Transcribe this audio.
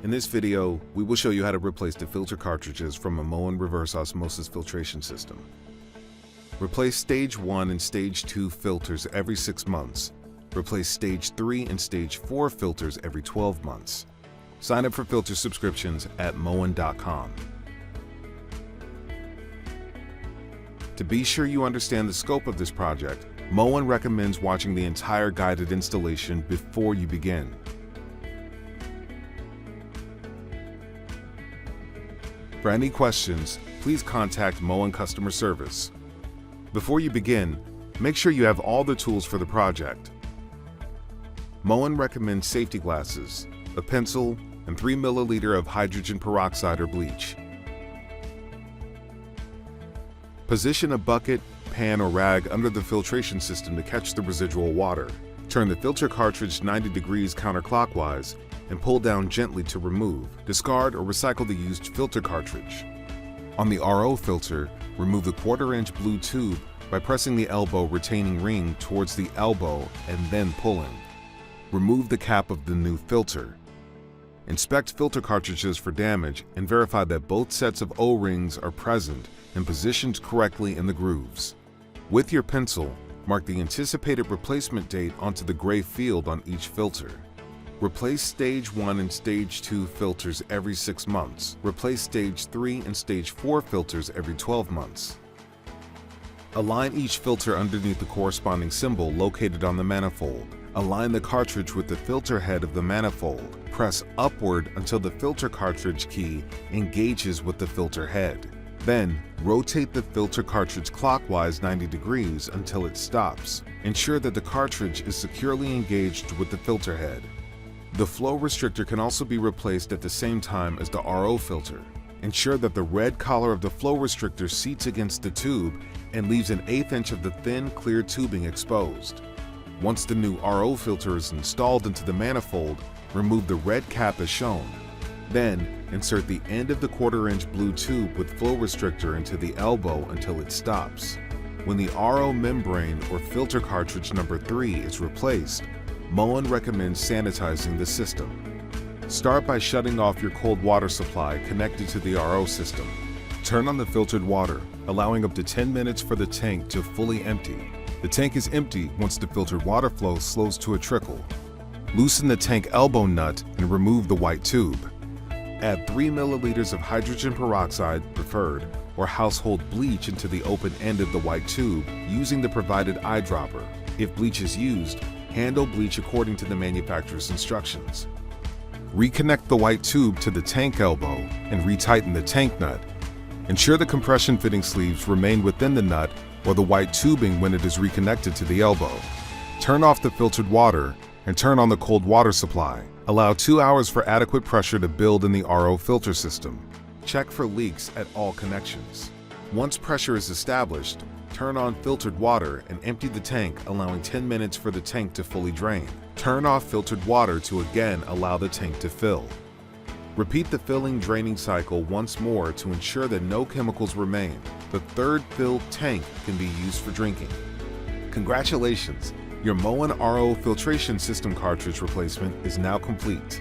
In this video, we will show you how to replace the filter cartridges from a Moen reverse osmosis filtration system. Replace Stage 1 and Stage 2 filters every 6 months. Replace Stage 3 and Stage 4 filters every 12 months. Sign up for filter subscriptions at moen.com. To be sure you understand the scope of this project, Moen recommends watching the entire guided installation before you begin. For any questions, please contact Moen Customer Service. Before you begin, make sure you have all the tools for the project. Moen recommends safety glasses, a pencil, and 3 ml of hydrogen peroxide or bleach. Position a bucket, pan, or rag under the filtration system to catch the residual water. Turn the filter cartridge 90 degrees counterclockwise and pull down gently to remove, discard, or recycle the used filter cartridge. On the RO filter, remove the 1/4-inch blue tube by pressing the elbow retaining ring towards the elbow and then pulling. Remove the cap of the new filter. Inspect filter cartridges for damage and verify that both sets of O-rings are present and positioned correctly in the grooves. With your pencil, mark the anticipated replacement date onto the gray field on each filter. Replace Stage 1 and Stage 2 filters every 6 months. Replace Stage 3 and Stage 4 filters every 12 months. Align each filter underneath the corresponding symbol located on the manifold. Align the cartridge with the filter head of the manifold. Press upward until the filter cartridge key engages with the filter head. Then, rotate the filter cartridge clockwise 90 degrees until it stops. Ensure that the cartridge is securely engaged with the filter head. The flow restrictor can also be replaced at the same time as the RO filter. Ensure that the red collar of the flow restrictor seats against the tube and leaves an 1/8 inch of the thin, clear tubing exposed. Once the new RO filter is installed into the manifold, remove the red cap as shown. Then, insert the end of the 1/4-inch blue tube with flow restrictor into the elbow until it stops. When the RO membrane or filter cartridge number 3 is replaced, Moen recommends sanitizing the system. Start by shutting off your cold water supply connected to the RO system. Turn on the filtered water, allowing up to 10 minutes for the tank to fully empty. The tank is empty once the filtered water flow slows to a trickle. Loosen the tank elbow nut and remove the white tube. Add 3 ml of hydrogen peroxide, preferred, or household bleach into the open end of the white tube using the provided eyedropper. If bleach is used, handle bleach according to the manufacturer's instructions. Reconnect the white tube to the tank elbow and retighten the tank nut. Ensure the compression fitting sleeves remain within the nut or the white tubing when it is reconnected to the elbow. Turn off the filtered water and turn on the cold water supply. Allow 2 hours for adequate pressure to build in the RO filter system. Check for leaks at all connections. Once pressure is established, turn on filtered water and empty the tank, allowing 10 minutes for the tank to fully drain. Turn off filtered water to again allow the tank to fill. Repeat the filling draining cycle once more to ensure that no chemicals remain. The third filled tank can be used for drinking. Congratulations! Your Moen RO filtration system cartridge replacement is now complete.